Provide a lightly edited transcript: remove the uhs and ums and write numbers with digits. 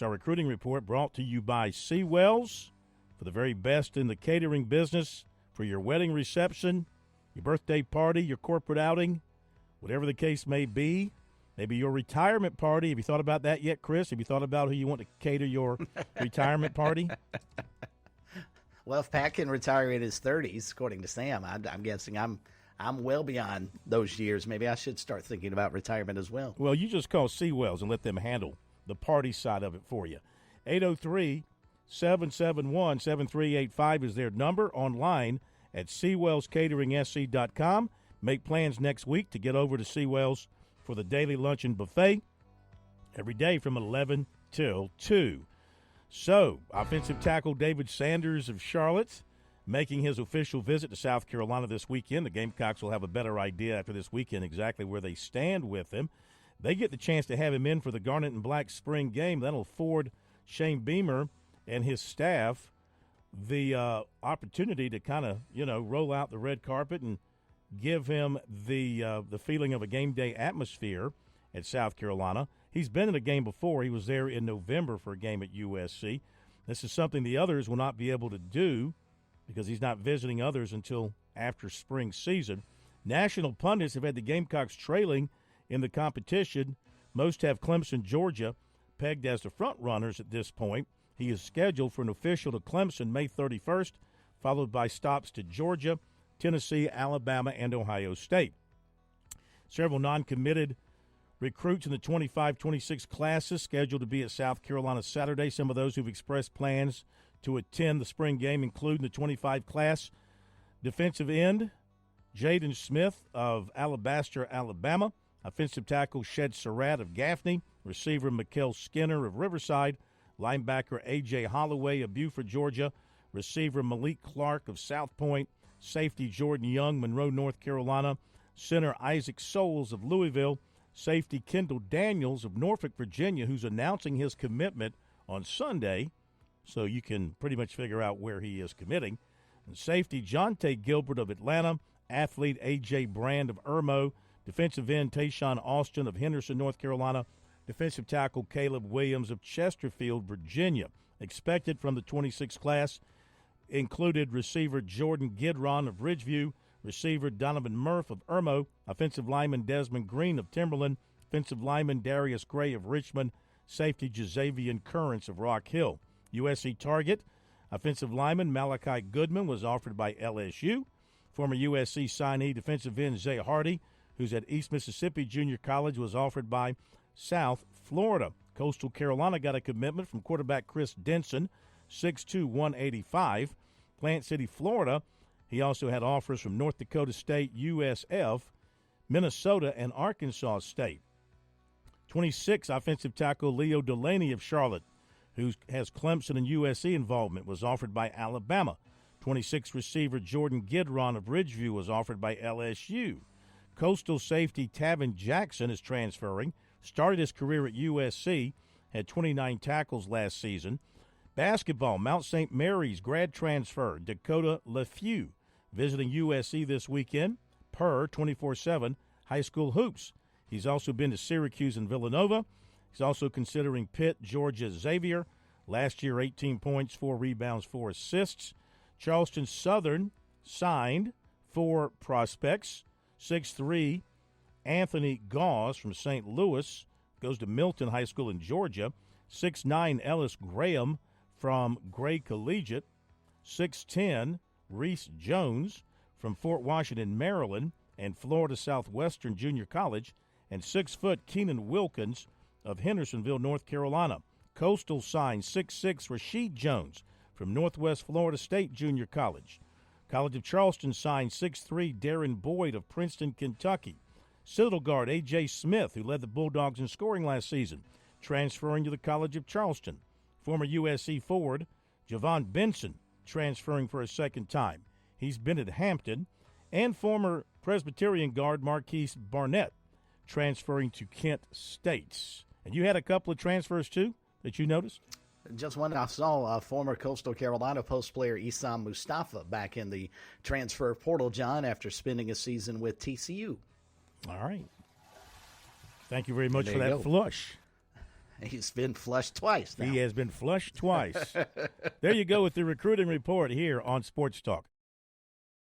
Our recruiting report brought to you by Seawells, for the very best in the catering business for your wedding reception, your birthday party, your corporate outing, whatever the case may be. Maybe your retirement party. Have you thought about that yet, Chris? Have you thought about who you want to cater your retirement party? Well, if Pat can retire in his 30s, according to Sam, I'm guessing I'm well beyond those years. Maybe I should start thinking about retirement as well. Well, you just call Seawells and let them handle the party side of it for you. 803-771-7385 is their number, online at SeawellsCateringSC.com. Make plans next week to get over to Seawells for the daily luncheon buffet every day from 11 till 2. So, offensive tackle David Sanders of Charlotte making his official visit to South Carolina this weekend. The Gamecocks will have a better idea after this weekend exactly where they stand with him. They get the chance to have him in for the Garnet and Black spring game. That'll afford Shane Beamer and his staff the opportunity to kind of, roll out the red carpet and give him the feeling of a game day atmosphere at South Carolina. He's been in a game before. He was there in November for a game at USC. This is something the others will not be able to do because he's not visiting others until after spring season. National pundits have had the Gamecocks trailing in the competition. Most have Clemson, Georgia, pegged as the front runners at this point. He is scheduled for an official to Clemson May 31st, followed by stops to Georgia, Tennessee, Alabama, and Ohio State. Several non-committed recruits in the 25-26 classes scheduled to be at South Carolina Saturday. Some of those who've expressed plans to attend the spring game include the 25 class defensive end Jaden Smith of Alabaster, Alabama, offensive tackle Shed Surratt of Gaffney, receiver Mikael Skinner of Riverside, linebacker A.J. Holloway of Beaufort, Georgia, receiver Malik Clark of South Point, safety Jordan Young, Monroe, North Carolina, center Isaac Souls of Louisville, safety Kendall Daniels of Norfolk, Virginia, who's announcing his commitment on Sunday, so you can pretty much figure out where he is committing, and safety Jonte Gilbert of Atlanta, athlete A.J. Brand of Irmo, defensive end Tayshawn Austin of Henderson, North Carolina, defensive tackle Caleb Williams of Chesterfield, Virginia. Expected from the 26 class included receiver Jordan Gidron of Ridgeview, receiver Donovan Murph of Irmo, offensive lineman Desmond Green of Timberland, offensive lineman Darius Gray of Richmond, safety Jazavian Currents of Rock Hill. USC target, offensive lineman Malachi Goodman was offered by LSU. Former USC signee defensive end Zay Hardy, who's at East Mississippi Junior College, was offered by South Florida. Coastal Carolina got a commitment from quarterback Chris Denson, 6'2", 185. Plant City, Florida, he also had offers from North Dakota State, USF, Minnesota, and Arkansas State. 26, offensive tackle Leo Delaney of Charlotte, who has Clemson and USC involvement, was offered by Alabama. 26 receiver Jordan Gidron of Ridgeview was offered by LSU. Coastal safety Tavin Jackson is transferring, started his career at USC, had 29 tackles last season. Basketball, Mount St. Mary's grad transfer Dakota LeFew, visiting USC this weekend, per 24/7 High School Hoops. He's also been to Syracuse and Villanova. He's also considering Pitt, Georgia, Xavier. Last year, 18 points, 4 rebounds, 4 assists. Charleston Southern signed 4 prospects. 6'3", Anthony Gauss from St. Louis goes to Milton High School in Georgia. 6'9", Ellis Graham from Gray Collegiate. 6'10", Reese Jones from Fort Washington, Maryland, and Florida Southwestern Junior College. And 6-foot Keenan Wilkins of Hendersonville, North Carolina. Coastal signed 6'6", Rashid Jones from Northwest Florida State Junior College. College of Charleston signed 6'3", Darren Boyd of Princeton, Kentucky. Citadel guard A.J. Smith, who led the Bulldogs in scoring last season, transferring to the College of Charleston. Former USC forward Javon Benson transferring for a second time. He's been at Hampton. And former Presbyterian guard Marquise Barnett transferring to Kent State. And you had a couple of transfers, too, that you noticed? Just one I saw, former Coastal Carolina post player Isam Mustafa back in the transfer portal, John, after spending a season with TCU. All right. Thank you very much for that flush. He's been flushed twice now. He has been flushed twice. There you go with the recruiting report here on Sports Talk.